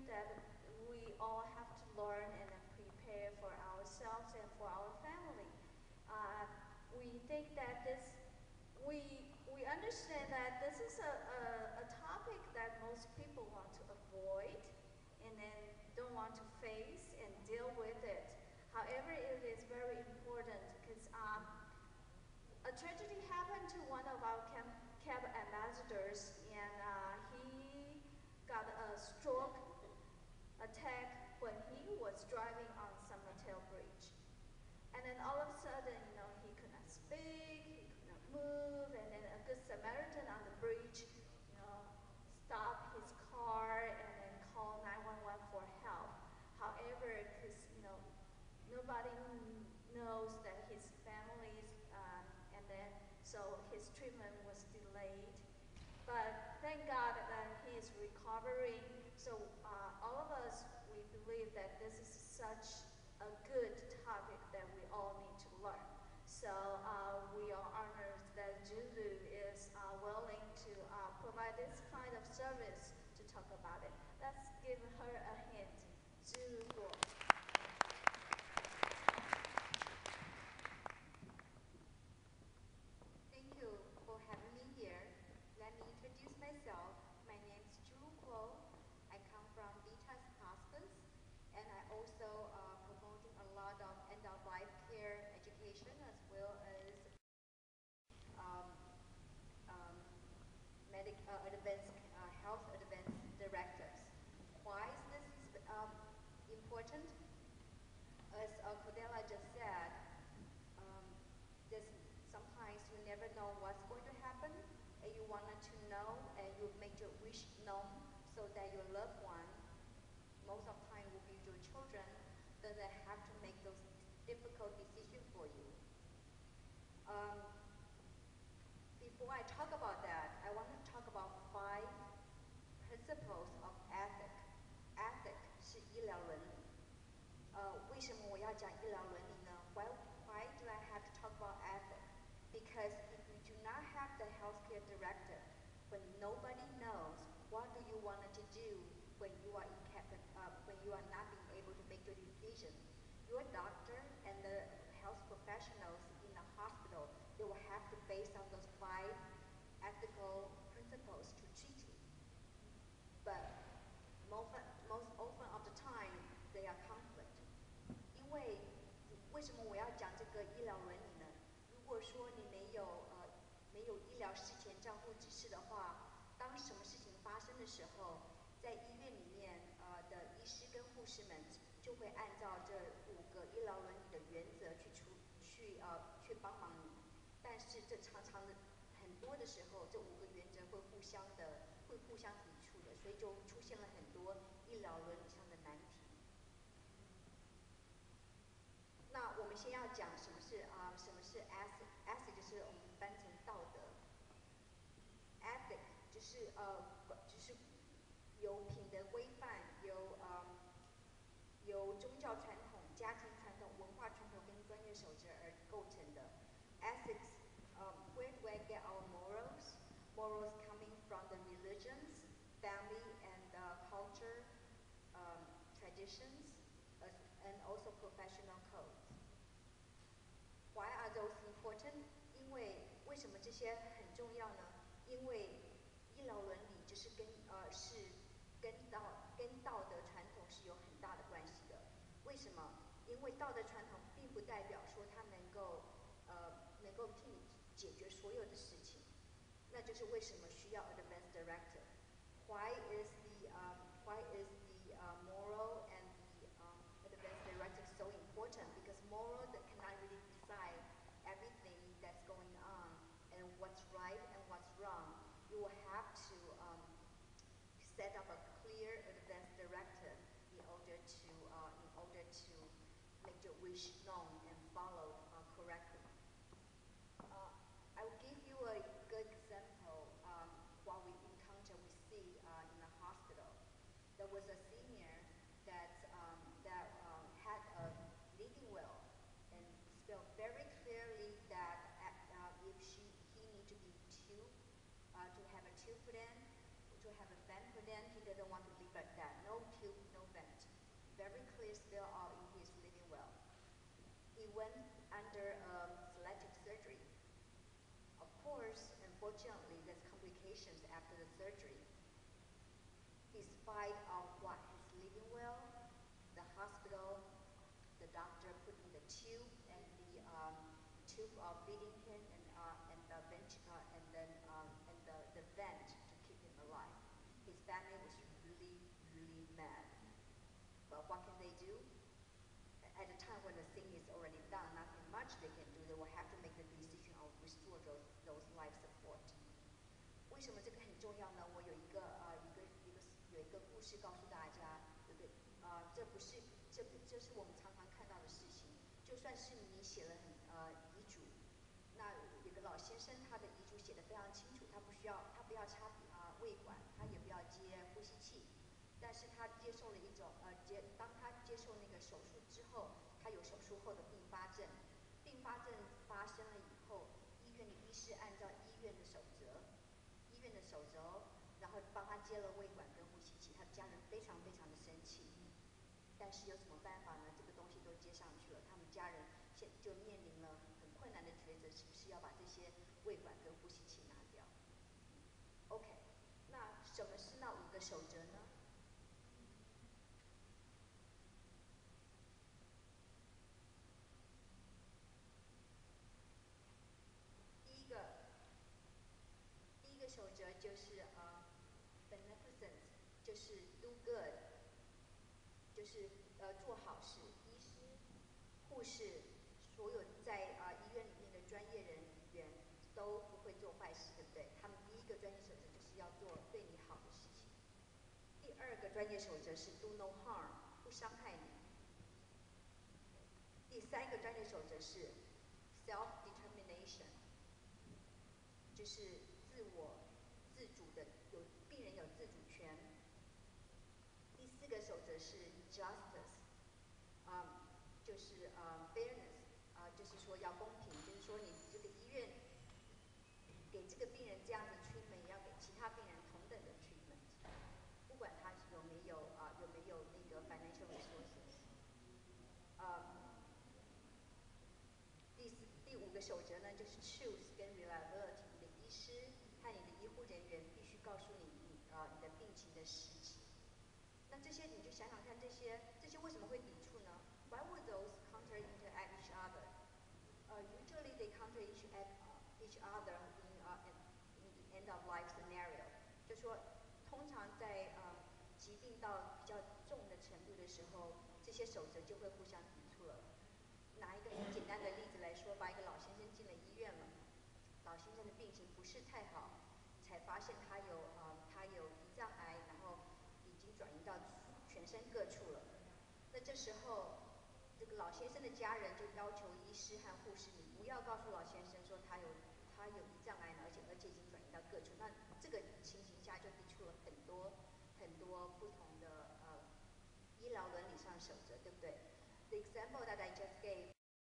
that we all have to learn and prepare for ourselves and for our family. We think that we understand that this is a topic that most people want to avoid and then don't want to face and deal with it. However, it is very important because a tragedy happened to one of our cab ambassadors, and he got a stroke attack when he was driving on San Mateo Bridge. And then all of a sudden, he could not speak, he could not move, and then a good Samaritan on the bridge, stopped his car and then called 911 for help. However, because, nobody knows that his family's, and then so his treatment was delayed. But thank God that he is recovering. So all of us, we believe that this is such a good topic that we all need to learn. So we are honored that Ju-Lu is willing to provide this kind of service to talk about it. Let's give her a hint. Ju-Lu Kuo. Thank you for having me here. Let me introduce myself. My name is Ju-Lu Kuo. I come from Hospices, and I also promoting a lot of end-of-life care education as well as Health Advance Directives. Why is this important? As Cordella just said, sometimes you never know what's going to happen, and you wanted to know, and you make your wish known so that your loved one, most of the time will be your children, doesn't have to make those difficult decisions for you. Before I talk about that, I want to talk about 5 principles of ethics. Ethics 是医疗伦理。为什么我要讲医疗伦理呢？ Why do I have to talk about ethics? Because if you do not have the healthcare directive, when nobody knows what do you want to do when you are when you are not being able to make your decision, your doctor and the health professionals in the hospital, they will have to base on those 5 ethical principles to treat you. But most often of the time, they are conflict. 因为为什么我要讲这个医疗伦理呢？如果说你没有医疗事前照护指示的话，当什么事情发生的时候，在医院里面的医师跟护士们就会按照这5个医疗伦理的原则去帮忙你。但是这常常的很多的时候，这5个原则会互相抵触的，所以就出现了很多医疗伦理上的难题。那我们先要讲什么是 ethic 就是我们翻成道德。ethic 就是由品德规范，由宗教传统、家庭传统、文化传统跟专业守则而构成的。Ethics, where do I get our morals? Morals coming from the religions, family, and culture, traditions, and also professional codes. Why are those important? 因为为什么这些很重要呢？因为医疗伦理就是跟道德传统是有很大的关系的。为什么？因为道德传统并不代表说它能够替你解决所有的事情。那就是为什么需要 Advance Directive. Why is the moral and the Advance Directive so important? Because moral that cannot really decide everything that's going on and what's right and what's wrong. You will have to set up a clear Advance Directive in order to make your wish known and followed correctly. I will give you a good example. What we see in the hospital. There was a senior that had a bleeding well, and spelled very clearly that if he need to be to have a tube put in, to have a vent put in, he doesn't want to leave like that. No tube he went under selective surgery. Of course, unfortunately, there's complications after the surgery. Despite of what he's living well, the hospital, the doctor put in the tube and the tube of feeding him and the the vent to keep him alive. His family was really, really mad. But what can they do? At the time when the thing is already done, nothing much they can do. They will have to make the decision of restore those life support. 为什么这个很重要呢？我有一个故事告诉大家，这是我们常常看到的事情。就算是你写了遗嘱，那有个老先生他的遗嘱写得非常清楚，他不要插胃管，他也不要接呼吸器，但是他接受了当他接受那个手术之后，他有手术后的并发症，并发症发生了以后，医院的医师按照医院的守则，然后帮他接了胃管跟呼吸器，他的家人非常非常的生气，但是有什么办法呢？这个东西都接上去了，他们家人现就面临了很困难的抉择，是不是要把这些胃管跟呼吸器拿掉 ？OK， 那什么是那5个守则呢？第一个守则就是beneficence， 就是 do good， 就是做好事。医师、护士，所有在医院里面的专业人员都不会做坏事，对不对？他们第一个专业守则就是要做对你好的事情。第2个专业守则是 do no harm， 不伤害你。第3个专业守则是 self-determination， 就是自主的，病人有自主权。第4个守则是 justice， 就是 fairness， 就是说要公平，就是说你这个医院给这个病人这样的 treatment， 也要给其他病人同等的 treatment， 不管他有没有那个 financial resources。第5个守则呢，就是 truth 跟 reliability， 你的医师和你的医护人员必须告诉你的病情的实质。那这些你就想想看，这些为什么会抵触呢 ？Why would those counteract each other? Usually they counteract each other in the end of life scenario。就说通常在疾病到比较重的程度的时候，这些守则就会互相抵触了。拿一个很简单的例子来说，把一个老先生进了医院了，老先生的病情不是太好，才发现他有胰脏癌，然后已经转移到全身各处了。那这时候，这个老先生的家人就要求医师和护士，你不要告诉老先生说他有胰脏癌，而且已经转移到各处。那这个情形下就抵触了很多不同的医疗伦理上的守则，对不对？The example that I just gave